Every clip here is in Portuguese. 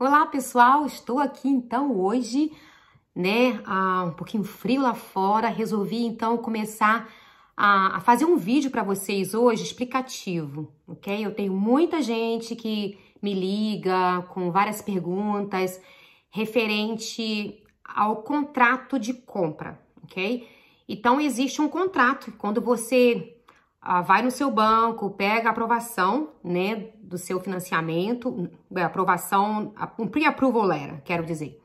Olá, pessoal, estou aqui então hoje, né, um pouquinho frio lá fora, resolvi então começar a fazer um vídeo para vocês hoje explicativo, ok? Eu tenho muita gente que me liga com várias perguntas referente ao contrato de compra, ok? Então, existe um contrato, quando você vai no seu banco, pega a aprovação, né, do seu financiamento, aprovação, um pre-approval letter, quero dizer.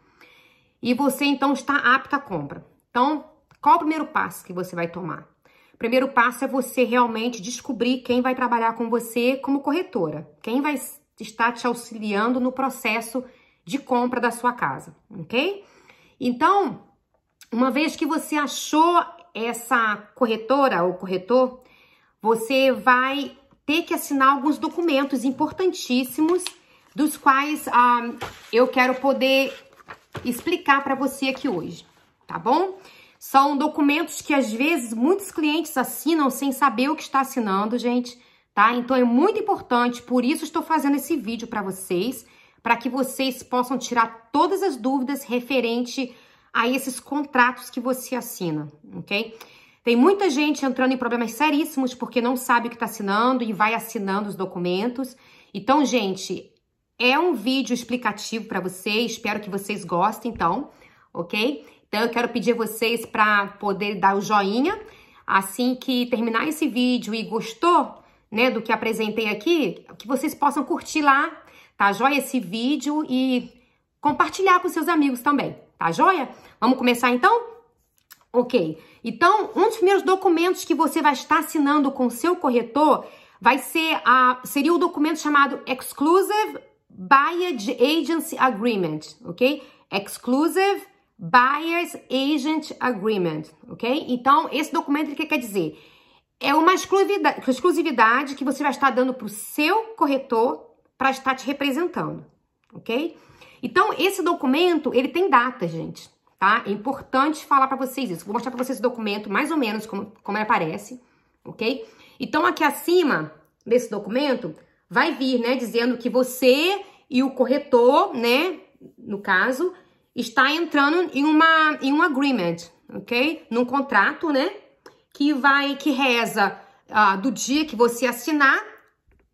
E você, então, está apta à compra. Então, qual o primeiro passo que você vai tomar? O primeiro passo é você realmente descobrir quem vai trabalhar com você como corretora. Quem vai estar te auxiliando no processo de compra da sua casa, ok? Então, uma vez que você achou essa corretora ou corretor, você vai ter que assinar alguns documentos importantíssimos, dos quais eu quero poder explicar para você aqui hoje, tá bom? São documentos que às vezes muitos clientes assinam sem saber o que está assinando, gente, tá? Então é muito importante, por isso estou fazendo esse vídeo para vocês, para que vocês possam tirar todas as dúvidas referente a esses contratos que você assina, ok? Tem muita gente entrando em problemas seríssimos porque não sabe o que está assinando e vai assinando os documentos. Então, gente, é um vídeo explicativo para vocês. Espero que vocês gostem, então, ok? Então, eu quero pedir a vocês para poder dar o joinha. Assim que terminar esse vídeo e gostou, né, do que apresentei aqui, que vocês possam curtir lá, tá joia, esse vídeo e compartilhar com seus amigos também, tá joia? Vamos começar, então? Ok, então um dos primeiros documentos que você vai estar assinando com o seu corretor seria o documento chamado Exclusive Buyer's Agency Agreement, ok? Exclusive Buyer's Agent Agreement, ok? Então, esse documento, o que quer dizer? É uma exclusividade que você vai estar dando para o seu corretor para estar te representando, ok? Então, esse documento, ele tem data, gente. Tá? É importante falar para vocês isso. Vou mostrar para vocês esse documento, mais ou menos como ele aparece, ok? Então, aqui acima desse documento, vai vir, né, dizendo que você e o corretor, né, no caso, está entrando em um agreement, ok? Num contrato, né, que reza do dia que você assinar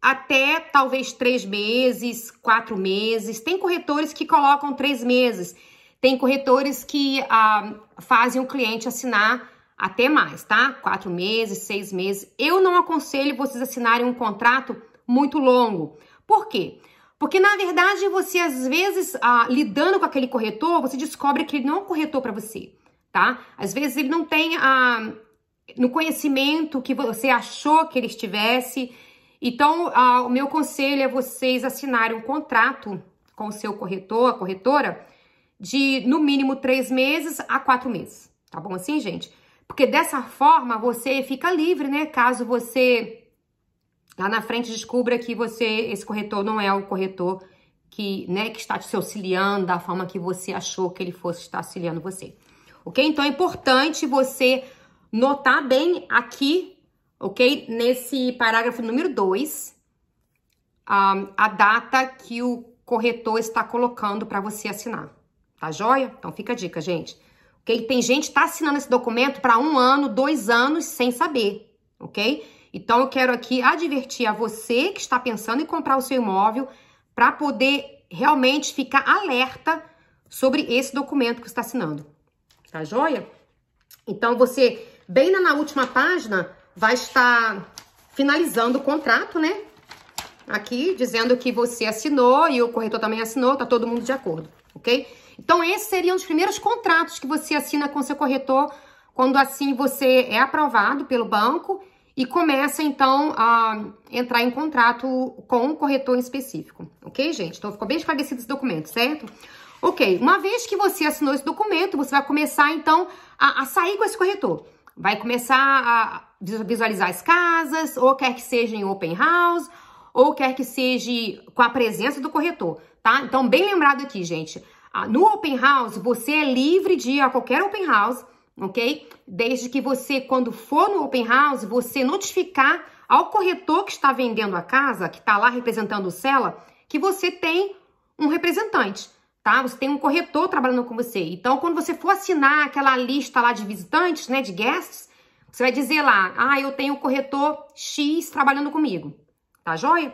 até talvez 3 meses, 4 meses. Tem corretores que colocam 3 meses. Tem corretores que fazem o cliente assinar até mais, tá? 4 meses, 6 meses. Eu não aconselho vocês assinarem um contrato muito longo. Por quê? Porque, na verdade, você, às vezes, lidando com aquele corretor, você descobre que ele não é um corretor para você, tá? Às vezes, ele não tem no conhecimento que você achou que ele estivesse. Então, o meu conselho é vocês assinarem um contrato com o seu corretor, a corretora, de, no mínimo, 3 meses a 4 meses. Tá bom assim, gente? Porque dessa forma, você fica livre, né? Caso você, lá na frente, descubra que esse corretor não é o corretor que está te auxiliando da forma que você achou que ele fosse estar auxiliando você. Ok? Então, é importante você notar bem aqui, ok? Nesse parágrafo número 2, a data que o corretor está colocando para você assinar. Tá joia? Então fica a dica, gente. Ok? Tem gente que tá assinando esse documento para 1 ano, 2 anos sem saber, ok? Então eu quero aqui advertir a você que está pensando em comprar o seu imóvel para poder realmente ficar alerta sobre esse documento que você está assinando. Tá joia? Então você, bem na última página, vai estar finalizando o contrato, né? Aqui, dizendo que você assinou e o corretor também assinou, tá todo mundo de acordo, ok? Então, esses seriam os primeiros contratos que você assina com seu corretor, quando assim você é aprovado pelo banco e começa, então, a entrar em contrato com um corretor em específico. Ok, gente? Então, ficou bem esclarecido esse documento, certo? Ok, uma vez que você assinou esse documento, você vai começar, então, a sair com esse corretor. Vai começar a visualizar as casas, ou quer que seja em open house, ou quer que seja com a presença do corretor, tá? Então, bem lembrado aqui, gente. No open house, você é livre de ir a qualquer open house, ok? Desde que você, quando for no open house, você notificar ao corretor que está vendendo a casa, que está lá representando o seller, que você tem um representante, tá? Você tem um corretor trabalhando com você. Então, quando você for assinar aquela lista lá de visitantes, né, de guests, você vai dizer lá, eu tenho o corretor X trabalhando comigo, tá joia?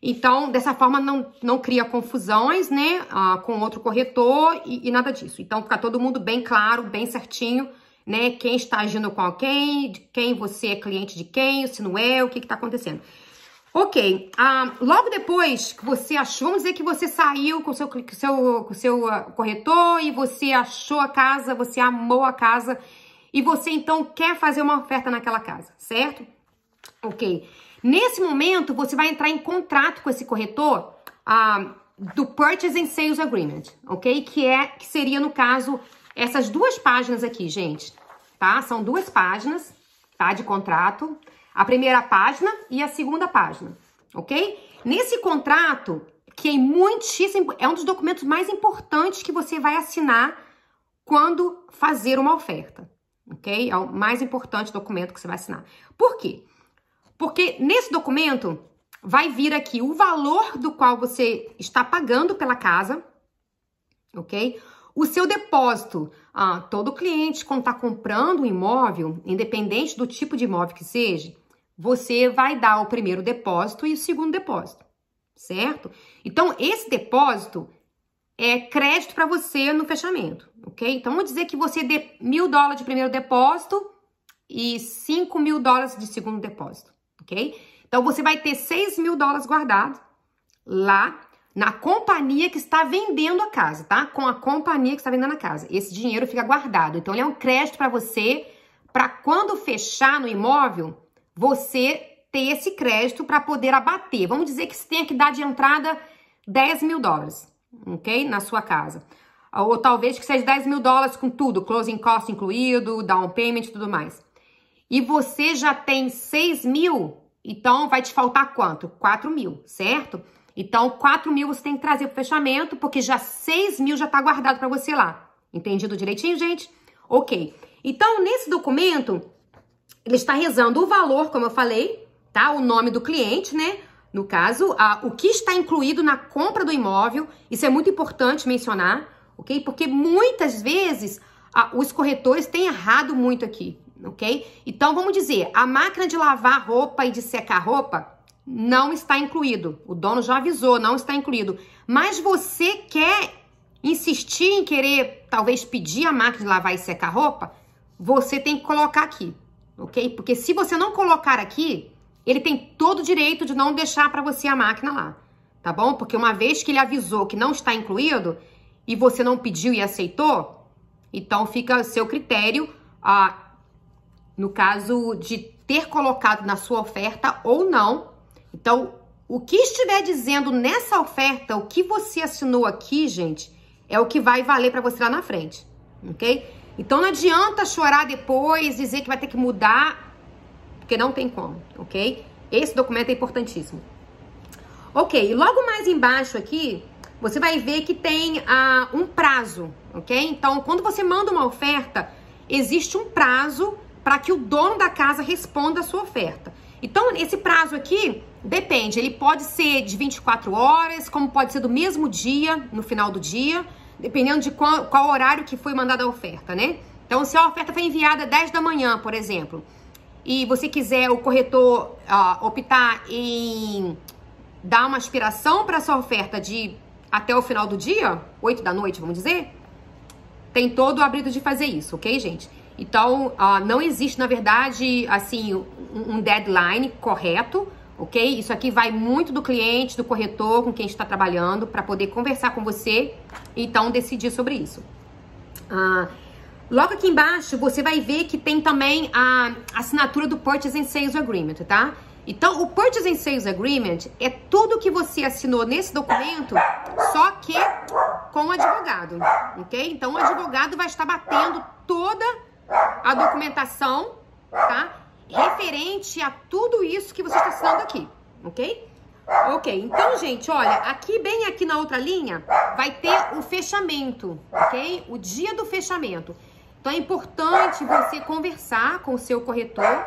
Então, dessa forma, não cria confusões, né, com outro corretor e nada disso. Então, fica todo mundo bem claro, bem certinho, né, quem está agindo com quem, de quem você é cliente de quem, se não é, o que está acontecendo. Ok, logo depois que você achou, vamos dizer que você saiu com o seu corretor e você achou a casa, você amou a casa e você então quer fazer uma oferta naquela casa, certo? Ok, nesse momento você vai entrar em contrato com esse corretor do Purchase and Sales Agreement, ok? Que seria, no caso, essas duas páginas aqui, gente, tá? São duas páginas, tá, de contrato. A primeira página e a segunda página, ok? Nesse contrato, que é um dos documentos mais importantes que você vai assinar quando fazer uma oferta, ok? É o mais importante documento que você vai assinar. Por quê? Porque nesse documento vai vir aqui o valor do qual você está pagando pela casa, ok? O seu depósito. Todo cliente, quando está comprando um imóvel, independente do tipo de imóvel que seja, você vai dar o primeiro depósito e o segundo depósito, certo? Então, esse depósito é crédito para você no fechamento, ok? Então, vamos dizer que você dê $1.000 de primeiro depósito e $5.000 de segundo depósito, ok? Então, você vai ter $6.000 guardado lá na companhia que está vendendo a casa, tá? Com a companhia que está vendendo a casa. Esse dinheiro fica guardado. Então, ele é um crédito para você, para quando fechar no imóvel, você ter esse crédito para poder abater. Vamos dizer que você tenha que dar de entrada $10.000, ok? Na sua casa. Ou talvez que seja $10.000 com tudo, closing cost incluído, down payment e tudo mais. E você já tem 6.000, então vai te faltar quanto? 4.000, certo? Então, 4.000 você tem que trazer pro fechamento, porque já 6.000 já tá guardado para você lá. Entendido direitinho, gente? Ok. Então, nesse documento, ele está rezando o valor, como eu falei, tá? O nome do cliente, né? No caso, o que está incluído na compra do imóvel. Isso é muito importante mencionar, ok? Porque muitas vezes os corretores têm errado muito aqui, ok? Então, vamos dizer, a máquina de lavar roupa e de secar roupa não está incluído. O dono já avisou, não está incluído. Mas você quer insistir em querer, talvez, pedir a máquina de lavar e secar roupa, você tem que colocar aqui, ok? Porque se você não colocar aqui, ele tem todo o direito de não deixar para você a máquina lá, tá bom? Porque uma vez que ele avisou que não está incluído e você não pediu e aceitou, então fica a seu critério, no caso de ter colocado na sua oferta ou não. Então, o que estiver dizendo nessa oferta, o que você assinou aqui, gente, é o que vai valer para você lá na frente, ok? Então, não adianta chorar depois, dizer que vai ter que mudar, porque não tem como, ok? Esse documento é importantíssimo. Ok, e logo mais embaixo aqui, você vai ver que tem um prazo, ok? Então, quando você manda uma oferta, existe um prazo para que o dono da casa responda a sua oferta. Então, esse prazo aqui depende, ele pode ser de 24 horas, como pode ser do mesmo dia, no final do dia, dependendo de qual horário que foi mandada a oferta, né? Então, se a oferta foi enviada às 10 da manhã, por exemplo, e você quiser, o corretor, optar em dar uma aspiração para essa oferta de até o final do dia, 8 da noite, vamos dizer, tem todo o habilidade de fazer isso, ok, gente? Então, não existe, na verdade, assim, um deadline correto, ok? Isso aqui vai muito do cliente, do corretor com quem está trabalhando, para poder conversar com você e então decidir sobre isso. Logo aqui embaixo, você vai ver que tem também a assinatura do Purchase and Sales Agreement, tá? Então, o Purchase and Sales Agreement é tudo que você assinou nesse documento, só que com o advogado, ok? Então, o advogado vai estar batendo toda a documentação, tá? Referente a tudo isso que você está assinando aqui, ok? Ok, então, gente, olha, aqui, bem aqui na outra linha, vai ter o fechamento, ok? O dia do fechamento. Então, é importante você conversar com o seu corretor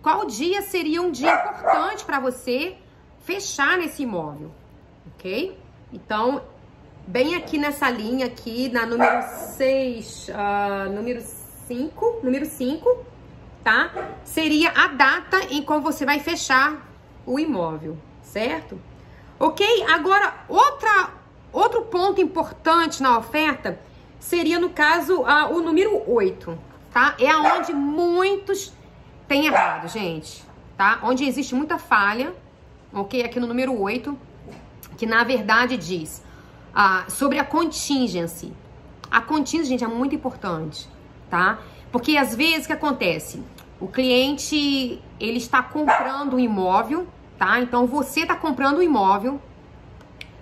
qual dia seria um dia importante para você fechar nesse imóvel, ok? Então, bem aqui nessa linha aqui, na número 6, número 5, tá? Seria a data em como você vai fechar o imóvel, certo? Ok? Agora, outro ponto importante na oferta seria, no caso, o número 8, tá? É aonde muitos têm errado, gente, tá? Onde existe muita falha, ok? Aqui no número 8, que na verdade diz sobre a contingency. A contingency, gente, é muito importante, tá? Porque às vezes o que acontece? O cliente, ele está comprando um imóvel, tá? Então você está comprando um imóvel,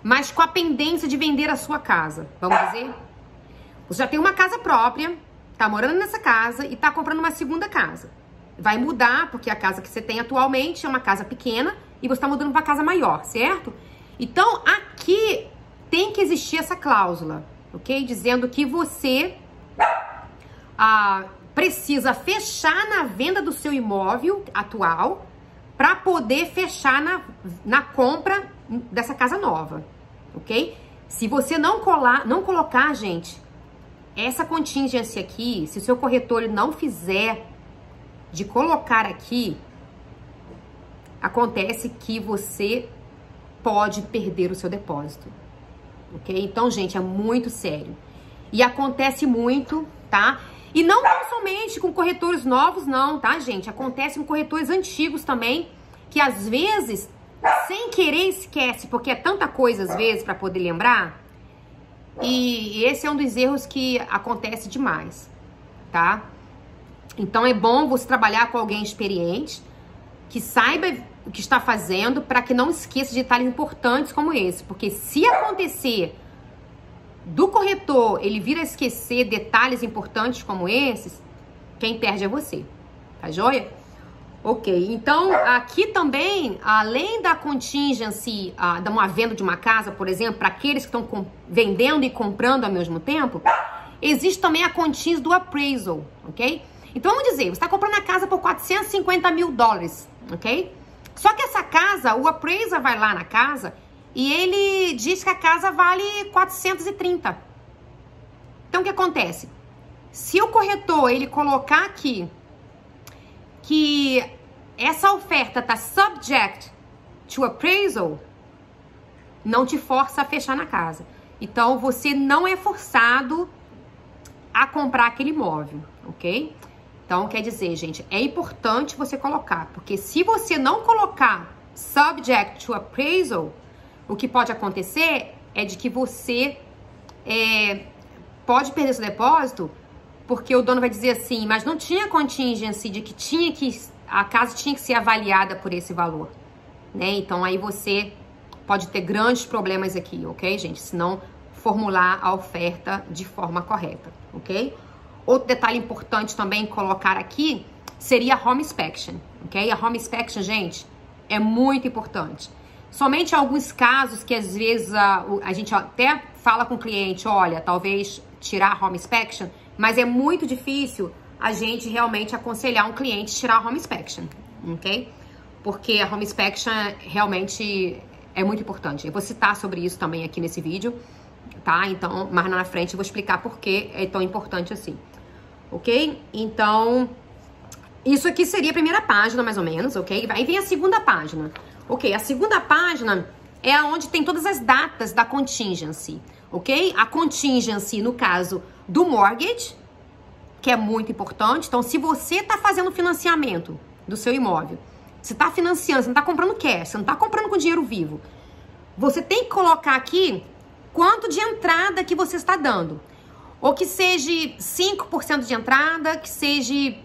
mas com a pendência de vender a sua casa, vamos dizer? Você já tem uma casa própria, tá morando nessa casa e tá comprando uma segunda casa. Vai mudar, porque a casa que você tem atualmente é uma casa pequena e você tá mudando para casa maior, certo? Então, aqui tem que existir essa cláusula, ok? Dizendo que você precisa fechar na venda do seu imóvel atual para poder fechar na compra dessa casa nova, ok? Se você não colocar, gente, essa contingência aqui, se o seu corretor não fizer de colocar aqui, acontece que você pode perder o seu depósito, ok? Então, gente, é muito sério. E acontece muito, tá? E não somente com corretores novos, não, tá, gente? Acontece com corretores antigos também, que às vezes, sem querer, esquece, porque é tanta coisa às vezes para poder lembrar. E esse é um dos erros que acontece demais, tá? Então é bom você trabalhar com alguém experiente, que saiba o que está fazendo, para que não esqueça de detalhes importantes como esse. Porque se acontecer do corretor ele vir a esquecer detalhes importantes como esses, quem perde é você, tá joia? Ok, então aqui também, além da contingency, de uma venda de uma casa, por exemplo, para aqueles que estão vendendo e comprando ao mesmo tempo, existe também a contingency do appraisal, ok? Então vamos dizer, você está comprando a casa por $450 mil, ok? Só que essa casa, o appraiser vai lá na casa e ele diz que a casa vale 430. Então o que acontece? Se o corretor ele colocar aqui que essa oferta está subject to appraisal, não te força a fechar na casa. Então você não é forçado a comprar aquele imóvel, ok? Então quer dizer, gente, é importante você colocar, porque se você não colocar subject to appraisal, o que pode acontecer é de que você pode perder seu depósito, porque o dono vai dizer assim, mas não tinha contingency de que a casa tinha que ser avaliada por esse valor, né? Então aí você pode ter grandes problemas aqui, ok, gente? Se não formular a oferta de forma correta, ok? Outro detalhe importante também colocar aqui seria a home inspection, ok? A home inspection, gente, é muito importante. Somente em alguns casos que às vezes a gente até fala com o cliente, olha, talvez tirar a home inspection, mas é muito difícil a gente realmente aconselhar um cliente a tirar a home inspection, ok? Porque a home inspection realmente é muito importante. Eu vou citar sobre isso também aqui nesse vídeo, tá? Então, mais na frente eu vou explicar por que é tão importante assim, ok? Então, isso aqui seria a primeira página, mais ou menos, ok? Aí vem a segunda página. Ok, a segunda página é onde tem todas as datas da contingency, ok? A contingency, no caso do mortgage, que é muito importante. Então, se você está fazendo financiamento do seu imóvel, você está financiando, você não está comprando cash, você não está comprando com dinheiro vivo, você tem que colocar aqui quanto de entrada que você está dando. Ou que seja 5% de entrada, que seja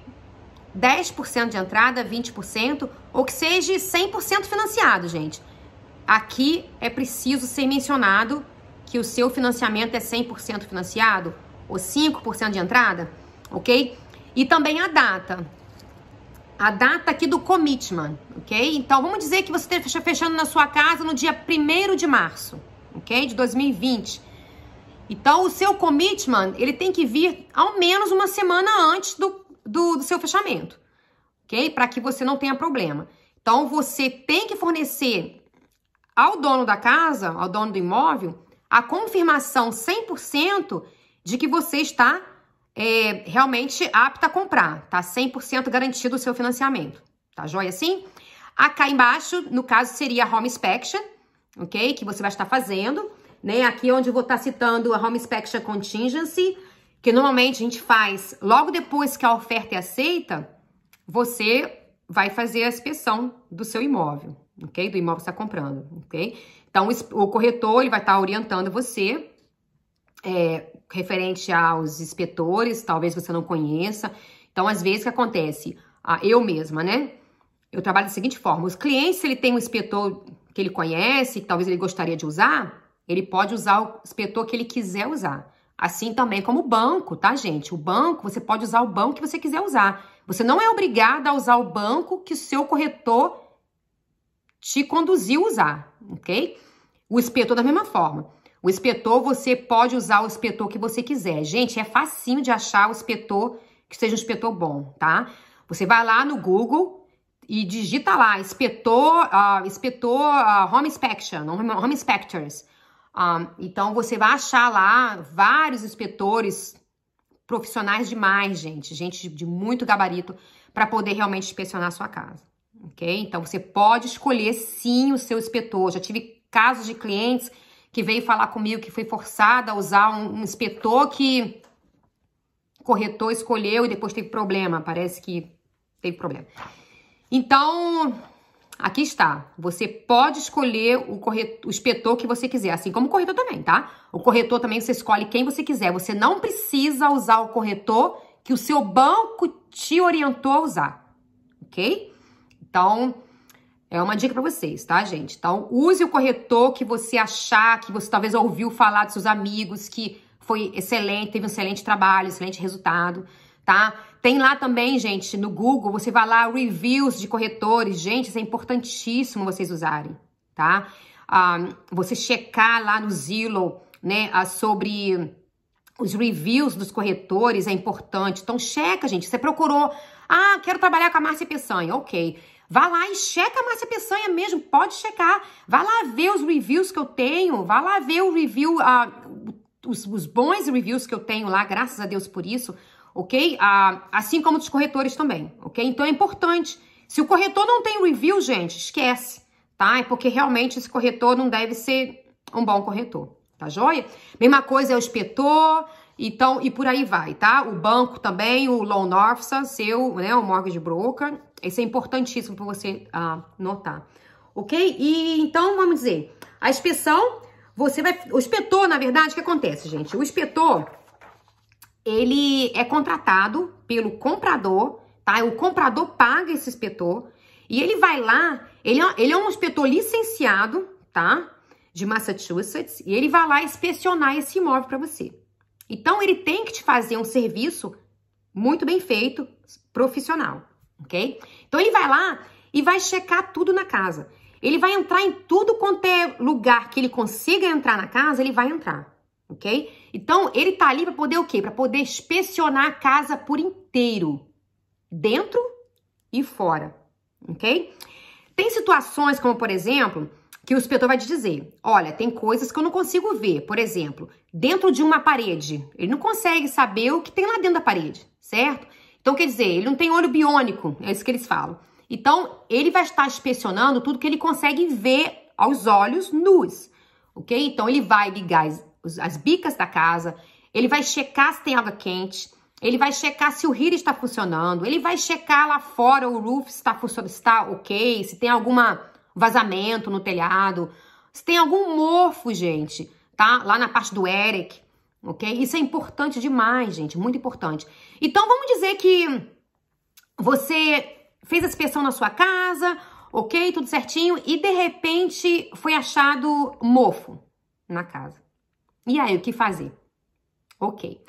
10% de entrada, 20%, ou que seja 100% financiado, gente. Aqui é preciso ser mencionado que o seu financiamento é 100% financiado, ou 5% de entrada, ok? E também a data aqui do commitment, ok? Então, vamos dizer que você esteja fechando na sua casa no dia 1º de março, ok? De 2020. Então, o seu commitment, ele tem que vir ao menos uma semana antes do seu fechamento, ok? Para que você não tenha problema. Então, você tem que fornecer ao dono da casa, ao dono do imóvel, a confirmação 100% de que você está realmente apta a comprar, tá? 100% garantido o seu financiamento, tá joia assim? Cá embaixo, no caso, seria a Home Inspection, ok? Que você vai estar fazendo, né? Aqui onde eu vou estar citando a Home Inspection Contingency, que normalmente a gente faz logo depois que a oferta é aceita, você vai fazer a inspeção do seu imóvel, ok? Do imóvel que você está comprando, ok? Então, o corretor, ele vai estar orientando você, referente aos inspetores, talvez você não conheça. Então, às vezes, o que acontece? Eu mesma, né? Eu trabalho da seguinte forma, os clientes, se ele tem um inspetor que ele conhece, que talvez ele gostaria de usar, ele pode usar o inspetor que ele quiser usar. Assim também como o banco, tá, gente? O banco, você pode usar o banco que você quiser usar. Você não é obrigado a usar o banco que o seu corretor te conduziu a usar, ok? O inspetor da mesma forma. O inspetor, você pode usar o inspetor que você quiser. Gente, é facinho de achar o inspetor que seja um inspetor bom, tá? Você vai lá no Google e digita lá, inspetor Home Inspection, Home Inspectors. Então, você vai achar lá vários inspetores profissionais demais, gente de muito gabarito, para poder realmente inspecionar a sua casa, ok? Então, você pode escolher, sim, o seu inspetor. Já tive casos de clientes que veio falar comigo que foi forçada a usar um inspetor que o corretor escolheu e depois teve problema. Parece que teve problema. Então, aqui está. Você pode escolher o inspetor que você quiser, assim como o corretor também, tá? O corretor também você escolhe quem você quiser. Você não precisa usar o corretor que o seu banco te orientou a usar, ok? Então, é uma dica para vocês, tá, gente? Então, use o corretor que você achar, que você talvez ouviu falar dos seus amigos, que foi excelente, teve um excelente trabalho, excelente resultado, tá? Tem lá também, gente, no Google, você vai lá, reviews de corretores. Gente, isso é importantíssimo vocês usarem, tá? Você checar lá no Zillow, né, sobre os reviews dos corretores é importante. Então, checa, gente. Você procurou, quero trabalhar com a Márcia Peçanha, ok. Vá lá e checa a Márcia Peçanha mesmo, pode checar. Vai lá ver os reviews que eu tenho, vai lá ver o review, os bons reviews que eu tenho lá, graças a Deus por isso, ok? Assim como dos corretores também, ok? Então é importante. Se o corretor não tem review, gente, esquece, tá? É porque realmente esse corretor não deve ser um bom corretor, tá joia? Mesma coisa é o inspetor, então, e por aí vai, tá? O banco também, o loan officer, seu, né, o mortgage broker, isso é importantíssimo para você notar, ok? E então, vamos dizer, a inspeção, o inspetor, na verdade, o que acontece, gente? O inspetor, ele é contratado pelo comprador, tá? O comprador paga esse inspetor e ele vai lá, ele é um inspetor licenciado, tá? De Massachusetts, e ele vai lá inspecionar esse imóvel para você. Então, ele tem que te fazer um serviço muito bem feito, profissional, ok? Então, ele vai lá e vai checar tudo na casa. Ele vai entrar em tudo quanto é lugar que ele consiga entrar na casa, ele vai entrar, ok? Então, ele tá ali para poder o quê? Para poder inspecionar a casa por inteiro, dentro e fora, ok? Tem situações como, por exemplo, que o inspetor vai te dizer, olha, tem coisas que eu não consigo ver. Por exemplo, dentro de uma parede, ele não consegue saber o que tem lá dentro da parede, certo? Então, quer dizer, ele não tem olho biônico, é isso que eles falam. Então, ele vai estar inspecionando tudo que ele consegue ver aos olhos nus, ok? Então, ele vai ligar as bicas da casa, ele vai checar se tem água quente, ele vai checar se o heater está funcionando, ele vai checar lá fora o roof se está funcionando, se está ok, se tem alguma vazamento no telhado, se tem algum mofo, gente, tá? Lá na parte do Eric, ok? Isso é importante demais, gente, muito importante. Então, vamos dizer que você fez a inspeção na sua casa, ok? Tudo certinho, e de repente foi achado mofo na casa. E aí, o que fazer? Ok.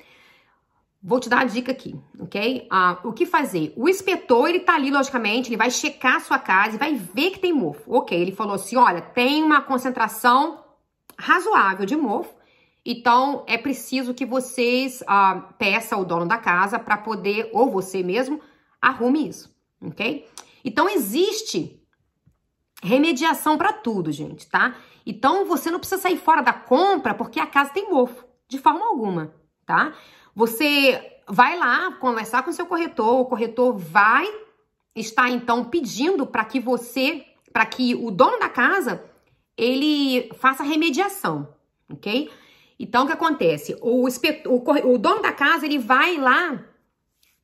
Vou te dar a dica aqui, ok? O que fazer? O inspetor, ele tá ali, logicamente, ele vai checar a sua casa e vai ver que tem mofo. Ok, ele falou assim, olha, tem uma concentração razoável de mofo, então é preciso que vocês peçam ao dono da casa para poder, ou você mesmo, arrume isso, ok? Então, existe remediação para tudo, gente, tá? Então, você não precisa sair fora da compra porque a casa tem mofo, de forma alguma, tá? Você vai lá conversar com o seu corretor, o corretor vai estar, então, pedindo para que o dono da casa, ele faça remediação, ok? Então, o que acontece? O dono da casa, ele vai lá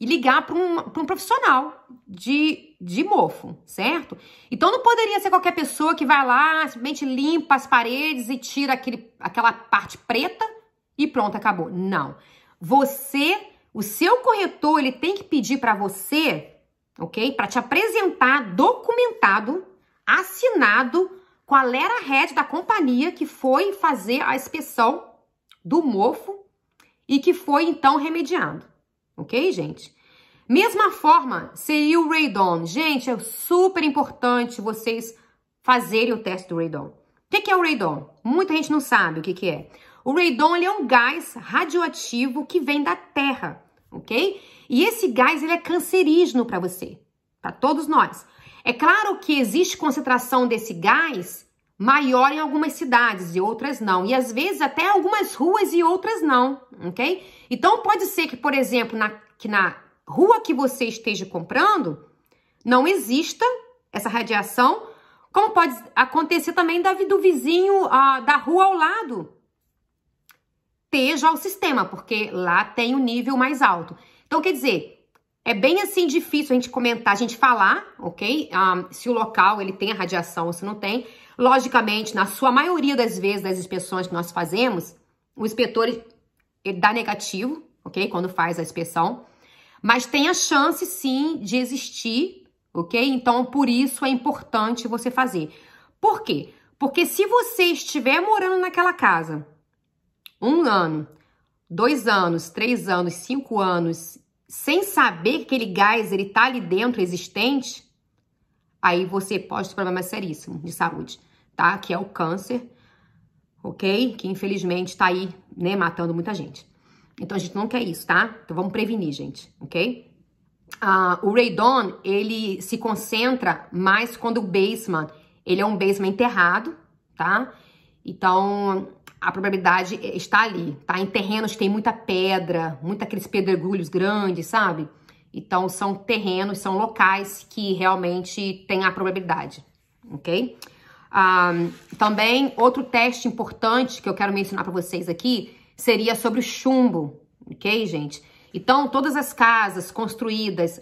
e ligar para um profissional de mofo, certo? Então, não poderia ser qualquer pessoa que vai lá, simplesmente limpa as paredes e tira aquela parte preta e pronto, acabou. Não. O seu corretor, ele tem que pedir para você, ok? Para te apresentar documentado, assinado, qual era a head da companhia que foi fazer a inspeção do mofo e que foi, então, remediado. Ok, gente? Mesma forma, seria o radon. Gente, é super importante vocês fazerem o teste do radon. O que é o radon? Muita gente não sabe o que é. O radon, ele é um gás radioativo que vem da Terra, ok? E esse gás, ele é cancerígeno para você, para todos nós. É claro que existe concentração desse gás maior em algumas cidades e outras não. E às vezes até algumas ruas e outras não, ok? Então pode ser que, por exemplo, na rua que você esteja comprando, não exista essa radiação, como pode acontecer também do vizinho da rua ao lado ter já o sistema, porque lá tem um nível mais alto. Então, quer dizer, é bem assim difícil a gente comentar, a gente falar, ok? Se o local ele tem a radiação ou se não tem. Logicamente, na sua maioria das vezes das inspeções que nós fazemos, o inspetor ele dá negativo, ok? Quando faz a inspeção. Mas tem a chance, sim, de existir, ok? Então, por isso é importante você fazer. Por quê? Porque se você estiver morando naquela casa 1 ano, 2 anos, 3 anos, 5 anos, sem saber que aquele gás ele tá ali dentro existente, aí você pode ter problema seríssimo de saúde, tá? Que é o câncer, ok? Que infelizmente tá aí, né, matando muita gente. Então a gente não quer isso, tá? Então vamos prevenir, gente, ok? O radon, ele se concentra mais quando o basement, ele é um basement enterrado, tá? Então a probabilidade está ali, tá? Em terrenos que tem muita pedra, aqueles pedregulhos grandes, sabe? Então, são terrenos, são locais que realmente tem a probabilidade, ok? Também, outro teste importante que eu quero mencionar para vocês aqui seria sobre o chumbo, ok, gente? Então, todas as casas construídas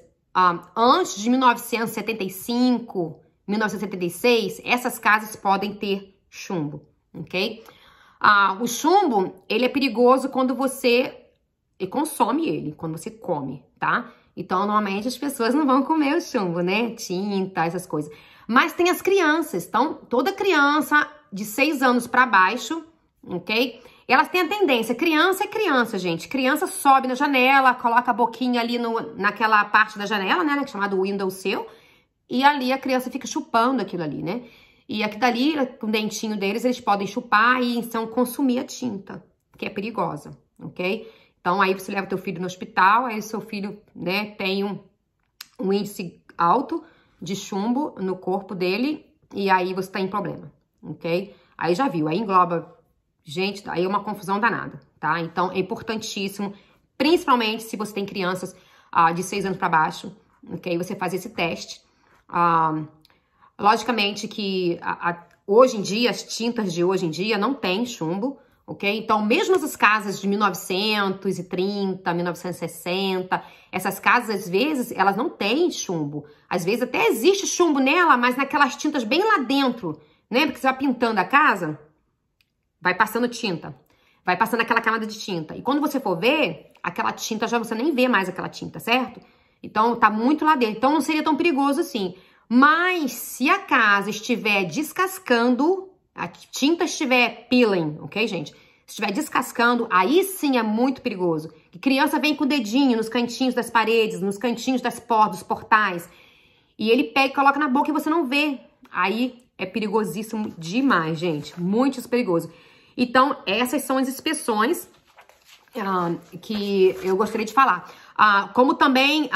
antes de 1975, 1976, essas casas podem ter chumbo, ok? O chumbo, ele é perigoso quando você consome ele, quando você come, tá? Então, normalmente, as pessoas não vão comer o chumbo, né? Tinta, essas coisas. Mas tem as crianças. Então, toda criança de 6 anos para baixo, ok? Elas têm a tendência, criança é criança, gente. Criança sobe na janela, coloca a boquinha ali naquela parte da janela, né? Chamado window sill. E ali a criança fica chupando aquilo ali, né? E aqui dali, com o dentinho deles, eles podem chupar e então consumir a tinta, que é perigosa, ok? Então, aí você leva teu filho no hospital, aí seu filho, né, tem um índice alto de chumbo no corpo dele e aí você tá em problema, ok? Aí já viu, aí engloba, gente, aí é uma confusão danada, tá? Então, é importantíssimo, principalmente se você tem crianças de 6 anos para baixo, ok? Você faz esse teste. Logicamente que hoje em dia, as tintas de hoje em dia não tem chumbo, ok? Então, mesmo essas casas de 1930, 1960, essas casas, às vezes, elas não têm chumbo. Às vezes até existe chumbo nela, mas naquelas tintas bem lá dentro, né? Porque você vai pintando a casa, vai passando tinta, vai passando aquela camada de tinta. E quando você for ver, aquela tinta, já você nem vê mais aquela tinta, certo? Então, tá muito lá dentro. Então, não seria tão perigoso assim. Mas, se a casa estiver descascando, a tinta estiver peeling, ok, gente? Se estiver descascando, aí sim é muito perigoso. Que criança vem com o dedinho nos cantinhos das paredes, nos cantinhos das portas, dos portais. E ele pega e coloca na boca e você não vê. Aí é perigosíssimo demais, gente. Muito perigoso. Então, essas são as inspeções que eu gostaria de falar. Como também,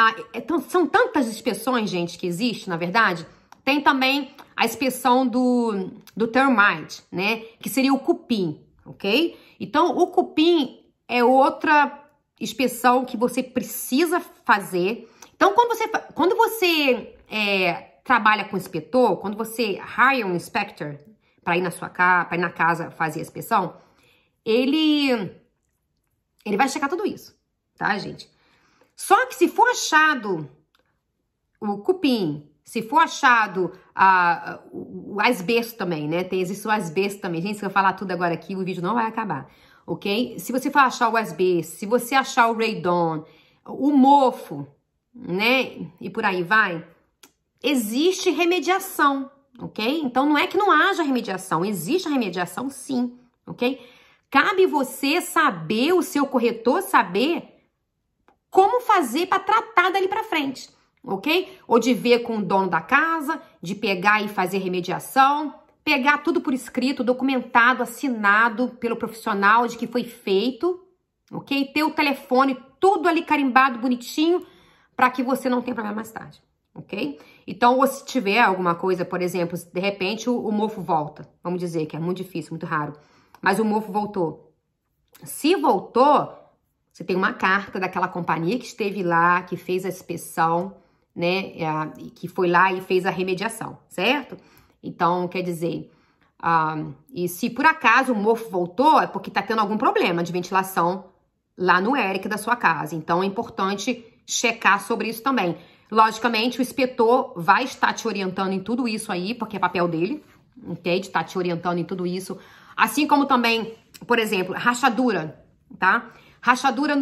são tantas inspeções, gente, que existem, na verdade. Tem também a inspeção do termite, né? Que seria o cupim, ok? Então, o cupim é outra inspeção que você precisa fazer. Então, quando você trabalha com inspetor, quando você hire um inspector para ir na sua casa, para ir na casa fazer a inspeção, ele vai checar tudo isso, tá, gente? Só que se for achado o cupim, se for achado o asbesto também, né? Existe o asbesto também. Gente, se eu falar tudo agora aqui, o vídeo não vai acabar, ok? Se você for achar o asbesto, se você achar o radon, o mofo, né? E por aí vai, existe remediação, ok? Então, não é que não haja remediação, existe a remediação sim, ok? Cabe você saber, o seu corretor saber como fazer para tratar dali para frente, ok? Ou de ver com o dono da casa, de pegar e fazer remediação, pegar tudo por escrito, documentado, assinado pelo profissional de que foi feito, ok? Ter o telefone tudo ali carimbado, bonitinho, para que você não tenha problema mais tarde, ok? Então, ou se tiver alguma coisa, por exemplo, de repente o mofo volta, vamos dizer que é muito difícil, muito raro, mas o mofo voltou. Se voltou, você tem uma carta daquela companhia que esteve lá, que fez a inspeção, né, que foi lá e fez a remediação, certo? Então, quer dizer, e se por acaso o mofo voltou, é porque tá tendo algum problema de ventilação lá no ERIC da sua casa. Então, é importante checar sobre isso também. Logicamente, o inspetor vai estar te orientando em tudo isso aí, porque é papel dele, ok? De estar te orientando em tudo isso. Assim como também, por exemplo, rachadura, tá? Rachadura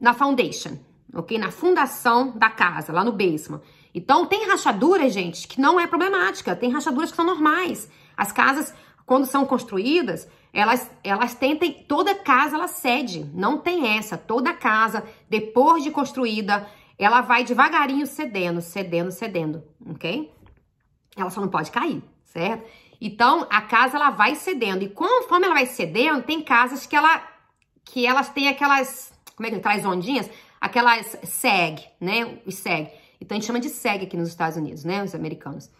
na foundation, ok? Na fundação da casa, lá no basement. Então, tem rachaduras, gente, que não é problemática. Tem rachaduras que são normais. As casas, quando são construídas, elas tentem... Toda casa, ela cede. Não tem essa. Toda casa, depois de construída, ela vai devagarinho cedendo, ok? Ela só não pode cair, certo? Então, a casa, ela vai cedendo. E conforme ela vai cedendo, tem casas que elas têm aquelas... Como é que aquelas ondinhas? Aquelas sag, né? Os sag. Então, a gente chama de sag aqui nos Estados Unidos, né? Os americanos.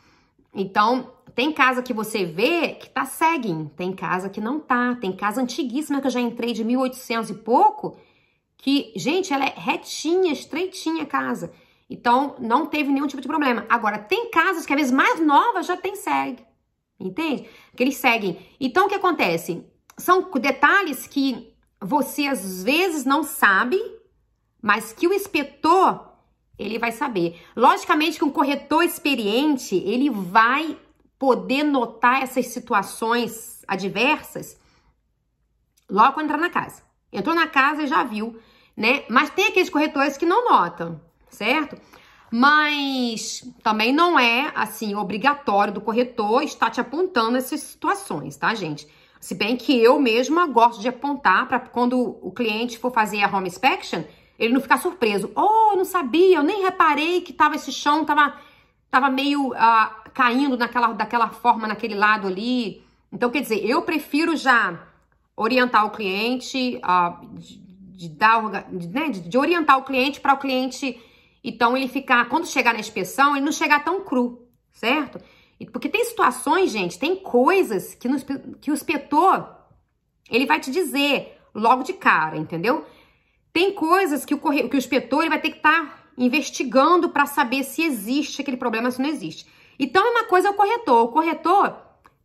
Então, tem casa que você vê que tá sagging. Tem casa que não tá. Tem casa antiguíssima que eu já entrei de 1800 e pouco. Que, gente, ela é retinha, estreitinha a casa. Então, não teve nenhum tipo de problema. Agora, tem casas que às vezes mais novas já tem sag. Entende? Que eles seguem. Então, o que acontece? São detalhes que você às vezes não sabe, mas que o inspetor, ele vai saber. Logicamente que um corretor experiente, ele vai poder notar essas situações adversas logo quando entrar na casa. Entrou na casa e já viu, né? Mas tem aqueles corretores que não notam, certo? Mas também não é, assim, obrigatório do corretor estar te apontando essas situações, tá, gente? Se bem que eu mesma gosto de apontar para quando o cliente for fazer a home inspection, ele não ficar surpreso. Oh, eu não sabia, eu nem reparei que esse chão tava meio caindo daquela forma, naquele lado ali. Então, quer dizer, eu prefiro já orientar o cliente, de orientar o cliente para o cliente... Então, ele ficar, quando chegar na inspeção, ele não chegar tão cru, certo? Porque tem situações, gente, tem coisas que o inspetor, ele vai te dizer logo de cara, entendeu? Tem coisas que o inspetor ele vai ter que estar investigando para saber se existe aquele problema, se não existe. Então, a mesma coisa é o corretor. O corretor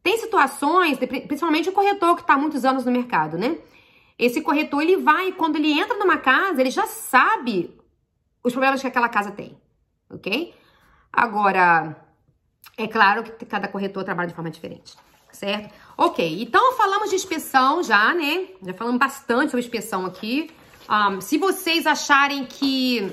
tem situações, principalmente o corretor que está há muitos anos no mercado, né? Esse corretor, ele vai, quando ele entra numa casa, ele já sabe os problemas que aquela casa tem, ok? Agora, é claro que cada corretor trabalha de forma diferente, certo? Ok, então falamos de inspeção já, né? Já falamos bastante sobre inspeção aqui. Se vocês acharem que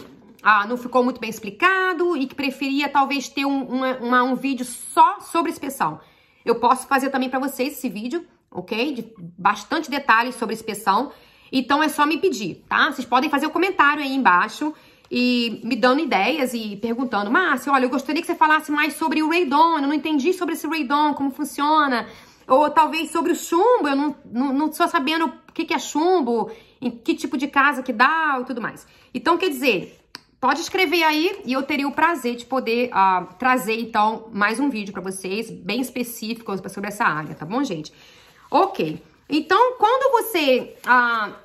não ficou muito bem explicado e que preferia talvez ter um vídeo só sobre inspeção, eu posso fazer também para vocês esse vídeo, ok? De bastante detalhes sobre inspeção. Então, é só me pedir, tá? Vocês podem fazer um comentário aí embaixo e me dando ideias e perguntando, Márcia, olha, eu gostaria que você falasse mais sobre o radon, eu não entendi sobre esse radon, como funciona, ou talvez sobre o chumbo, eu não estou sabendo o que é chumbo, em que tipo de casa que dá e tudo mais. Então, quer dizer, pode escrever aí e eu teria o prazer de poder trazer, então, mais um vídeo para vocês, bem específico sobre essa área, tá bom, gente? Ok. Então, quando você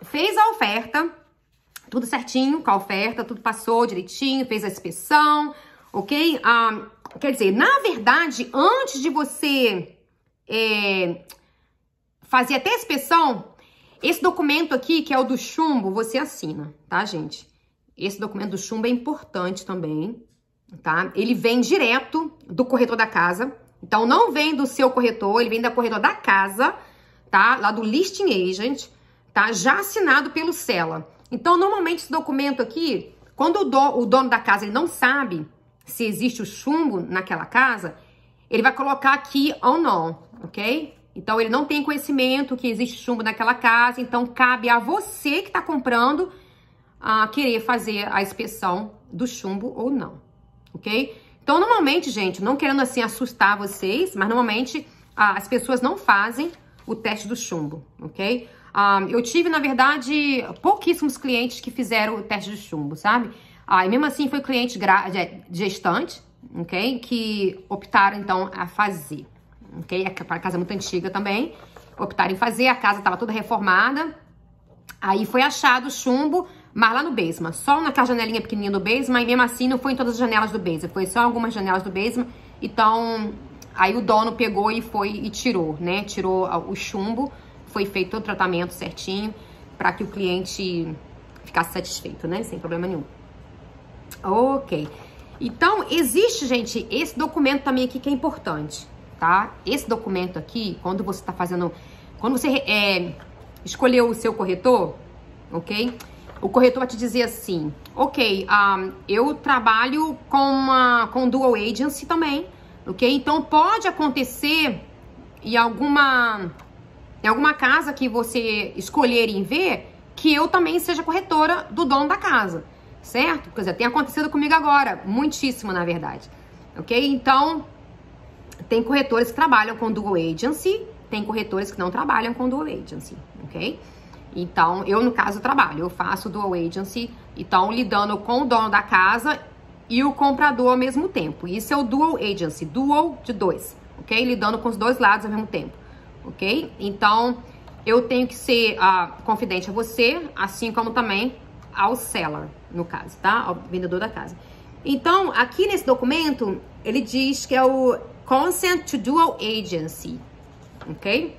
fez a oferta, tudo certinho com a oferta, tudo passou direitinho, fez a inspeção, ok? Quer dizer, na verdade, antes de você fazer até a inspeção, esse documento aqui, que é o do chumbo, você assina, tá, gente? Esse documento do chumbo é importante também, tá? Ele vem direto do corretor da casa, então não vem do seu corretor, ele vem da corretor da casa, tá? Lá do listing agent, tá? Já assinado pelo seller. Então, normalmente esse documento aqui, quando o dono da casa ele não sabe se existe o chumbo naquela casa, ele vai colocar aqui ou não, ok? Então, ele não tem conhecimento que existe chumbo naquela casa, então cabe a você que está comprando querer fazer a inspeção do chumbo ou não, ok? Então, normalmente, gente, não querendo assim assustar vocês, mas normalmente as pessoas não fazem o teste do chumbo, ok? Eu tive, na verdade, pouquíssimos clientes que fizeram o teste de chumbo, sabe? E mesmo assim foi cliente gestante, ok? Que optaram, então, a fazer, ok? A casa é muito antiga também, optaram em fazer, a casa estava toda reformada, aí foi achado o chumbo, mas lá no basement, só naquela janelinha pequenininha do basement, e mesmo assim não foi em todas as janelas do basement, foi só algumas janelas do basement, então aí o dono pegou e foi e tirou, né? Tirou o chumbo, foi feito todo o tratamento certinho para que o cliente ficasse satisfeito, né? Sem problema nenhum. Ok. Então, existe, gente, esse documento também aqui que é importante, tá? Esse documento aqui, quando você tá fazendo... Quando você escolheu o seu corretor, ok? O corretor vai te dizer assim, ok, eu trabalho com dual agency também, ok? Então, pode acontecer em alguma casa que você escolher em ver, que eu também seja corretora do dono da casa, certo? Quer dizer, tem acontecido comigo agora, muitíssimo, na verdade, ok? Então, tem corretores que trabalham com dual agency, tem corretores que não trabalham com dual agency, ok? Então, eu, no caso, trabalho, eu faço dual agency, então, lidando com o dono da casa e o comprador ao mesmo tempo. Isso é o dual agency, dual de dois, ok? Lidando com os dois lados ao mesmo tempo. Ok? Então, eu tenho que ser confidente a você, assim como também ao seller, no caso, tá? Ao vendedor da casa. Então, aqui nesse documento, ele diz que é o Consent to Dual Agency, ok?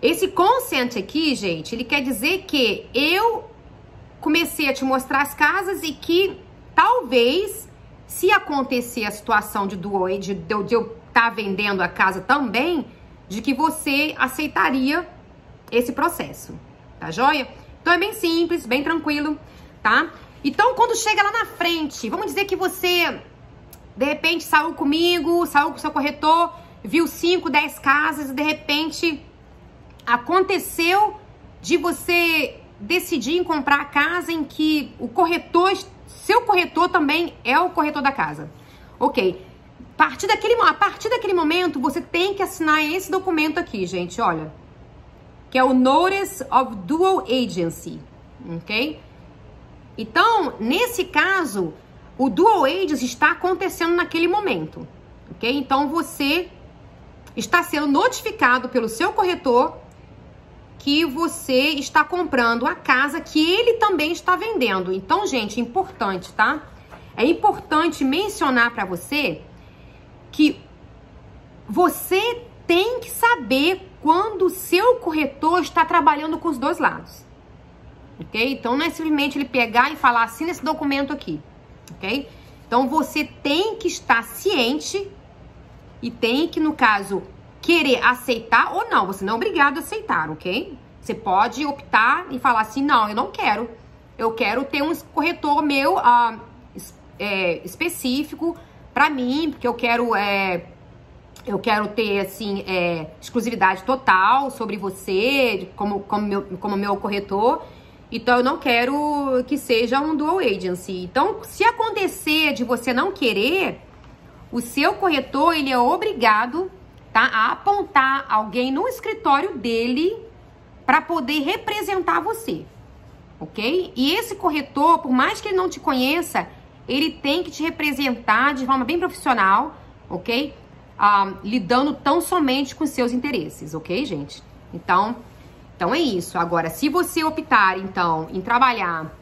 Esse consent aqui, gente, ele quer dizer que eu comecei a te mostrar as casas e que talvez, se acontecer a situação de dual agent, de eu estar vendendo a casa também, de que você aceitaria esse processo, tá joia? Então é bem simples, bem tranquilo, tá? Então quando chega lá na frente, vamos dizer que você, de repente, saiu comigo, saiu com o seu corretor, viu 5, 10 casas e de repente aconteceu de você decidir em comprar a casa em que o corretor, seu corretor também é o corretor da casa, ok? A partir daquele momento, você tem que assinar esse documento aqui, gente, olha. Que é o Notice of Dual Agency, ok? Então, nesse caso, o Dual Agency está acontecendo naquele momento, ok? Então, você está sendo notificado pelo seu corretor que você está comprando a casa que ele também está vendendo. Então, gente, é importante, tá? É importante mencionar para você que você tem que saber quando o seu corretor está trabalhando com os dois lados, ok? Então, não é simplesmente ele pegar e falar assim nesse documento aqui, ok? Então, você tem que estar ciente e tem que, no caso, querer aceitar ou não. Você não é obrigado a aceitar, ok? Você pode optar e falar assim, não, eu não quero. Eu quero ter um corretor meu específico para mim, porque eu quero ter, assim, exclusividade total sobre você, como meu corretor. Então, eu não quero que seja um dual agency. Então, se acontecer de você não querer, o seu corretor, ele é obrigado, tá, a apontar alguém no escritório dele para poder representar você, ok? E esse corretor, por mais que ele não te conheça, ele tem que te representar de forma bem profissional, ok? Lidando tão somente com seus interesses, ok, gente? Então é isso. Agora, se você optar, então, em trabalhar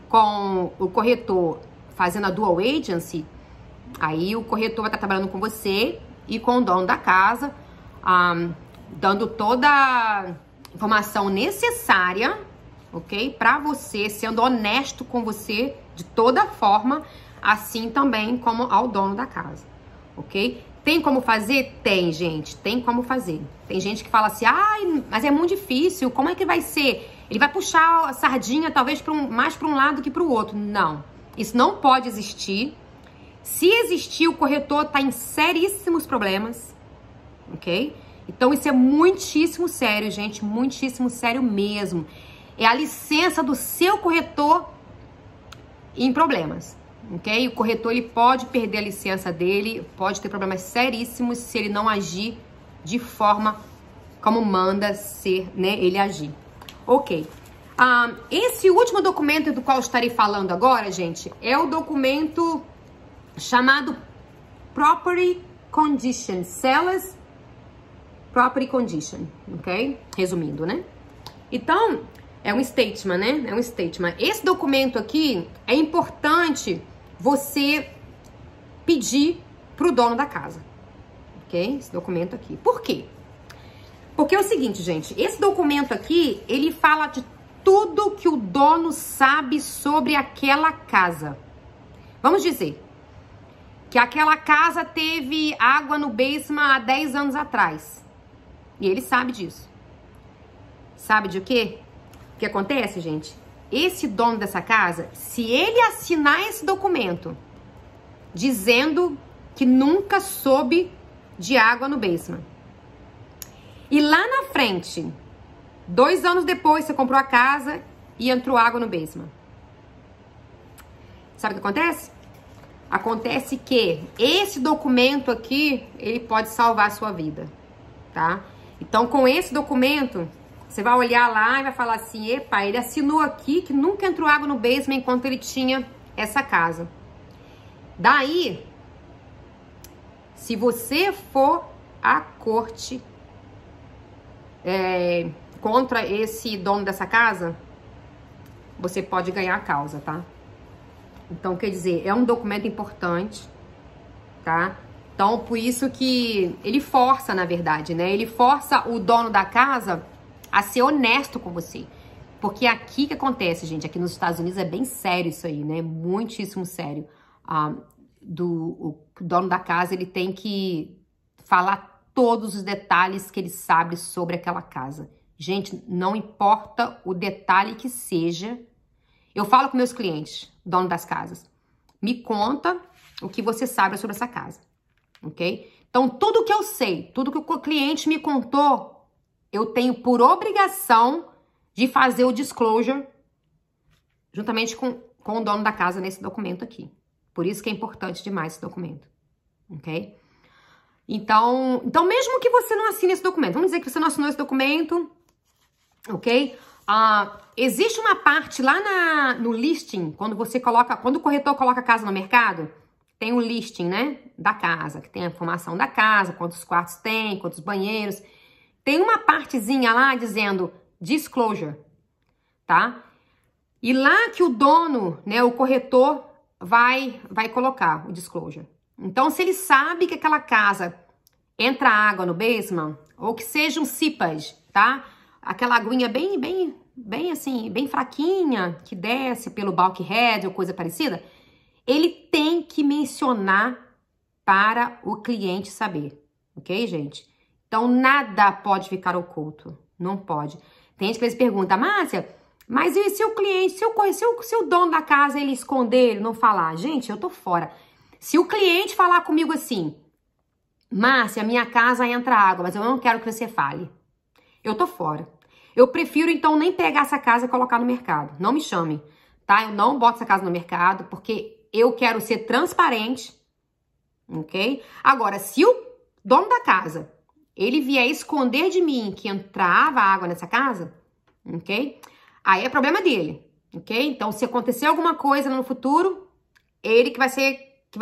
com o corretor fazendo a dual agency, aí o corretor vai estar trabalhando com você e com o dono da casa, dando toda a informação necessária, ok? Para você, sendo honesto com você de toda forma, assim também como ao dono da casa, ok? Tem como fazer? Tem, gente, tem como fazer. Tem gente que fala assim, ai, mas é muito difícil, como é que vai ser? Ele vai puxar a sardinha talvez mais para um lado que para o outro. Não, isso não pode existir. Se existir, o corretor está em seríssimos problemas, ok? Então isso é muitíssimo sério, gente, muitíssimo sério mesmo. É a licença do seu corretor em problemas, ok? O corretor, ele pode perder a licença dele, pode ter problemas seríssimos se ele não agir de forma como manda ser, né, ele agir. Ok. Esse último documento do qual eu estarei falando agora, gente, é o documento chamado Property Condition, Seller's Property Condition, ok? Resumindo, né? Então, é um statement, né? É um statement. Esse documento aqui é importante você pedir pro dono da casa, ok? Esse documento aqui. Por quê? Porque é o seguinte, gente, esse documento aqui, ele fala de tudo que o dono sabe sobre aquela casa. Vamos dizer que aquela casa teve água no basement há 10 anos atrás. E ele sabe disso. Sabe de quê? O que acontece, gente? Esse dono dessa casa, se ele assinar esse documento dizendo que nunca soube de água no basement, e lá na frente, 2 anos depois, você comprou a casa e entrou água no basement, sabe o que acontece? Acontece que esse documento aqui, ele pode salvar a sua vida, tá? Então, com esse documento, você vai olhar lá e vai falar assim, epa, ele assinou aqui que nunca entrou água no basement enquanto ele tinha essa casa. Daí, se você for à corte contra esse dono dessa casa, você pode ganhar a causa, tá? Então, quer dizer, é um documento importante, tá? Então, por isso que ele força, na verdade, né? Ele força o dono da casa a ser honesto com você. Porque aqui que acontece, gente, aqui nos Estados Unidos é bem sério isso aí, né? Muitíssimo sério. O dono da casa, ele tem que falar todos os detalhes que ele sabe sobre aquela casa. Gente, não importa o detalhe que seja. Eu falo com meus clientes, dono das casas, me conta o que você sabe sobre essa casa, ok? Então, tudo que eu sei, tudo que o cliente me contou, eu tenho por obrigação de fazer o disclosure juntamente com o dono da casa nesse documento aqui. Por isso que é importante demais esse documento, ok? Então mesmo que você não assine esse documento, vamos dizer que você não assinou esse documento, ok? Existe uma parte lá no listing, quando o corretor coloca a casa no mercado, tem um listing, né, da casa, que tem a informação da casa, quantos quartos tem, quantos banheiros. Tem uma partezinha lá dizendo disclosure, tá? E lá que o dono, né, o corretor, vai colocar o disclosure. Então, se ele sabe que aquela casa entra água no basement, ou que seja um seepage, tá? Aquela aguinha bem assim, bem fraquinha, que desce pelo bulkhead ou coisa parecida, ele tem que mencionar para o cliente saber, ok, gente? Então, nada pode ficar oculto, não pode. Tem gente que às vezes pergunta, Márcia, mas e se o cliente, se o dono da casa, ele esconder, ele não falar? Gente, eu tô fora. Se o cliente falar comigo assim, Márcia, minha casa entra água, mas eu não quero que você fale, eu tô fora. Eu prefiro, então, nem pegar essa casa e colocar no mercado. Não me chame, tá? Eu não boto essa casa no mercado, porque eu quero ser transparente, ok? Agora, se o dono da casa, ele vier esconder de mim que entrava água nessa casa, ok? Aí é problema dele, ok? Então, se acontecer alguma coisa no futuro, ele que vai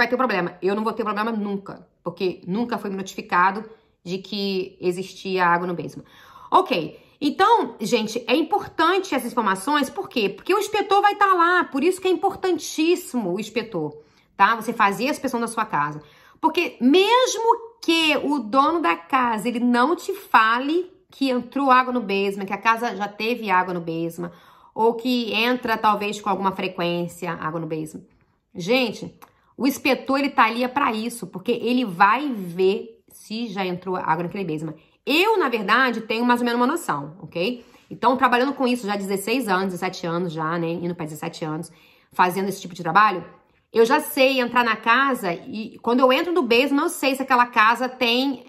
ter o problema. Eu não vou ter problema nunca, porque nunca foi me notificado de que existia água no basement. Ok, então, gente, é importante essas informações, por quê? Porque o inspetor vai estar lá, por isso que é importantíssimo o inspetor, tá? Você fazer a inspeção da sua casa. Porque mesmo que o dono da casa, ele não te fale que entrou água no basement, que a casa já teve água no basement, ou que entra talvez com alguma frequência água no basement. Gente, o inspetor, ele tá ali para isso, porque ele vai ver se já entrou água naquele basement. Eu, na verdade, tenho mais ou menos uma noção, ok? Então, trabalhando com isso já há 16 anos, 17 anos já, né? Indo para 17 anos, fazendo esse tipo de trabalho, eu já sei entrar na casa e quando eu entro no basement, eu sei se aquela casa tem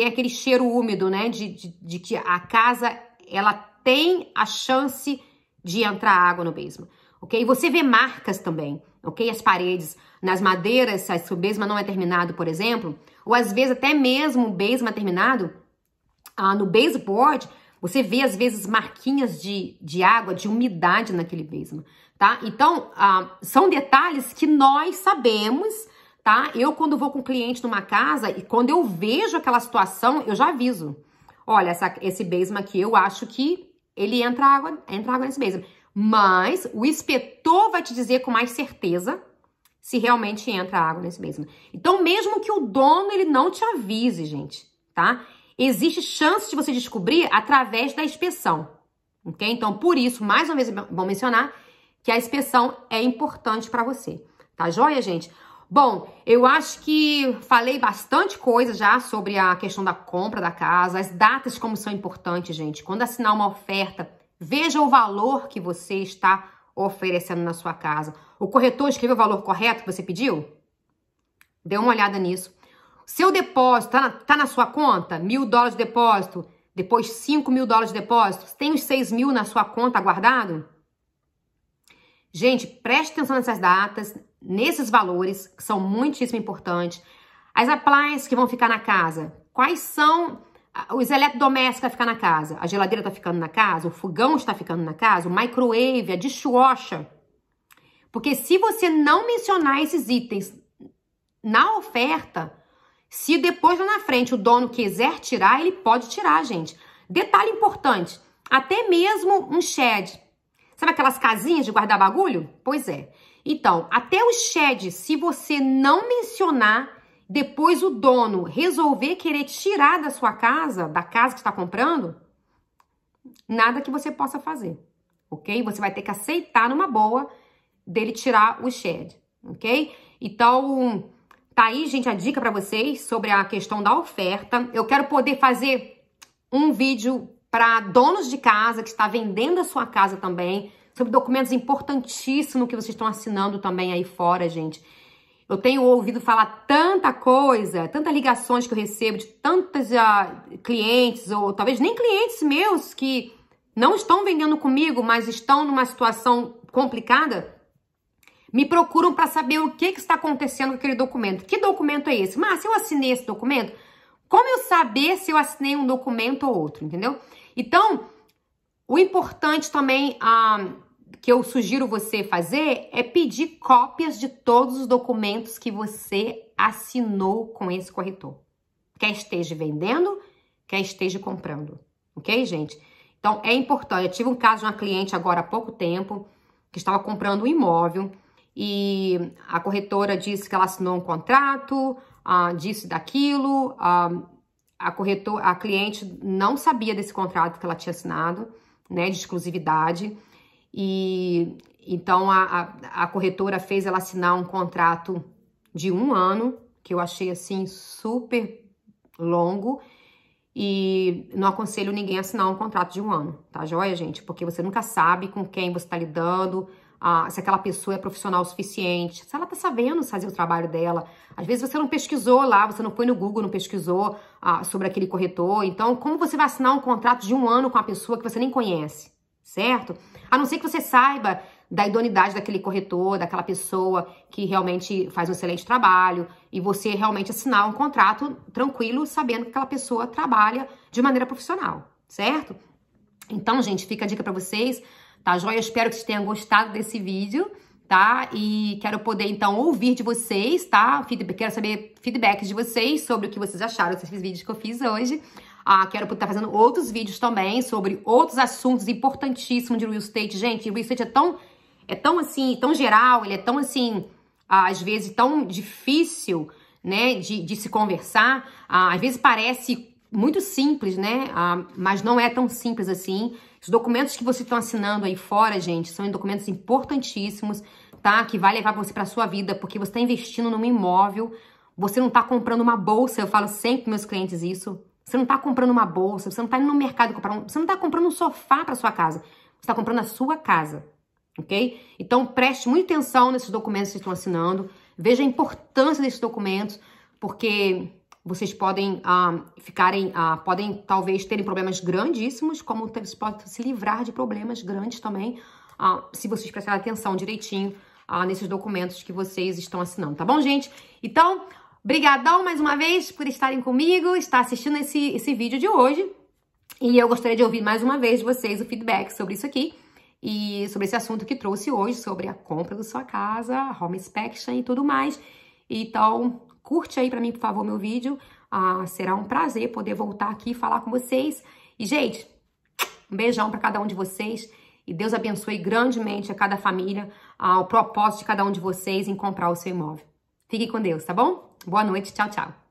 aquele cheiro úmido, né? De que a casa, ela tem a chance de entrar água no basement, ok? E você vê marcas também, ok? As paredes, nas madeiras, se o basement não é terminado, por exemplo, ou às vezes até mesmo o basement terminado, no baseboard, você vê às vezes marquinhas de água, de umidade naquele basement, tá? Então, são detalhes que nós sabemos, tá? Eu, quando vou com o cliente numa casa e quando eu vejo aquela situação, eu já aviso. Olha, esse basement aqui, eu acho que ele entra água nesse basement. Mas o inspetor vai te dizer com mais certeza se realmente entra água nesse basement. Então, mesmo que o dono, ele não te avise, gente, tá? Existe chance de você descobrir através da inspeção, ok? Então, por isso, mais uma vez, vou mencionar que a inspeção é importante para você, tá joia, gente? Bom, eu acho que falei bastante coisa já sobre a questão da compra da casa, as datas como são importantes, gente. Quando assinar uma oferta, veja o valor que você está oferecendo na sua casa. O corretor escreveu o valor correto que você pediu? Dê uma olhada nisso. Seu depósito tá na sua conta? $1.000 de depósito, depois $5.000 de depósito. Tem os 6.000 na sua conta guardado? Gente, preste atenção nessas datas, nesses valores, que são muitíssimo importantes. As appliances que vão ficar na casa. Quais são os eletrodomésticos que vão ficar na casa? A geladeira tá ficando na casa? O fogão está ficando na casa? O microwave, a dishwasher? Porque se você não mencionar esses itens na oferta, se depois lá na frente o dono quiser tirar, ele pode tirar, gente. Detalhe importante, até mesmo um shed. Sabe aquelas casinhas de guardar bagulho? Pois é. Então, até o shed, se você não mencionar, depois o dono resolver querer tirar da sua casa, da casa que está comprando, nada que você possa fazer, ok? Você vai ter que aceitar numa boa dele tirar o shed, ok? Então, tá aí, gente, a dica para vocês sobre a questão da oferta. Eu quero poder fazer um vídeo para donos de casa que está vendendo a sua casa também, sobre documentos importantíssimos que vocês estão assinando também aí fora, gente. Eu tenho ouvido falar tanta coisa, tantas ligações que eu recebo de tantos clientes, ou talvez nem clientes meus que não estão vendendo comigo, mas estão numa situação complicada, me procuram para saber o que está acontecendo com aquele documento. Que documento é esse? Mas se eu assinei esse documento, como eu saber se eu assinei um documento ou outro, entendeu? Então, o importante também que eu sugiro você fazer é pedir cópias de todos os documentos que você assinou com esse corretor. Quer esteja vendendo, quer esteja comprando. Ok, gente? Então, é importante. Eu tive um caso de uma cliente agora há pouco tempo que estava comprando um imóvel e a corretora disse que ela assinou um contrato, disse daquilo, a cliente não sabia desse contrato que ela tinha assinado, né, de exclusividade, e então a corretora fez ela assinar um contrato de 1 ano, que eu achei assim super longo, e não aconselho ninguém a assinar um contrato de 1 ano, tá joia, gente? Porque você nunca sabe com quem você tá lidando, se aquela pessoa é profissional o suficiente, se ela tá sabendo fazer o trabalho dela. Às vezes você não pesquisou lá, você não foi no Google, não pesquisou sobre aquele corretor. Então, como você vai assinar um contrato de 1 ano com uma pessoa que você nem conhece, certo? A não ser que você saiba da idoneidade daquele corretor, daquela pessoa que realmente faz um excelente trabalho, e você realmente assinar um contrato tranquilo, sabendo que aquela pessoa trabalha de maneira profissional, certo? Então, gente, fica a dica pra vocês, tá joia? Eu espero que vocês tenham gostado desse vídeo, tá? E quero poder, então, ouvir de vocês, tá? Quero saber feedbacks de vocês sobre o que vocês acharam desses vídeos que eu fiz hoje. Quero poder estar fazendo outros vídeos também sobre outros assuntos importantíssimos de real estate. Gente, o real estate é tão assim, tão geral, ele é tão assim, às vezes tão difícil, né, de se conversar. Às vezes parece muito simples, né, mas não é tão simples assim. Os documentos que vocês estão assinando aí fora, gente, são documentos importantíssimos, tá? Que vai levar você para sua vida, porque você está investindo num imóvel, você não está comprando uma bolsa, eu falo sempre para meus clientes isso. Você não está comprando uma bolsa, você não está indo no mercado comprar você não está comprando um sofá para sua casa, você está comprando a sua casa, ok? Então preste muita atenção nesses documentos que vocês estão assinando, veja a importância desses documentos, porque vocês podem podem talvez terem problemas grandíssimos, como vocês podem se livrar de problemas grandes também, se vocês prestarem atenção direitinho nesses documentos que vocês estão assinando, tá bom, gente? Então, brigadão mais uma vez por estarem comigo, estar assistindo esse vídeo de hoje. E eu gostaria de ouvir mais uma vez de vocês o feedback sobre isso aqui e sobre esse assunto que trouxe hoje, sobre a compra da sua casa, home inspection e tudo mais. Então, curte aí pra mim, por favor, meu vídeo. Será um prazer poder voltar aqui e falar com vocês. E, gente, um beijão pra cada um de vocês. E Deus abençoe grandemente a cada família, o propósito de cada um de vocês em comprar o seu imóvel. Fiquem com Deus, tá bom? Boa noite, tchau, tchau.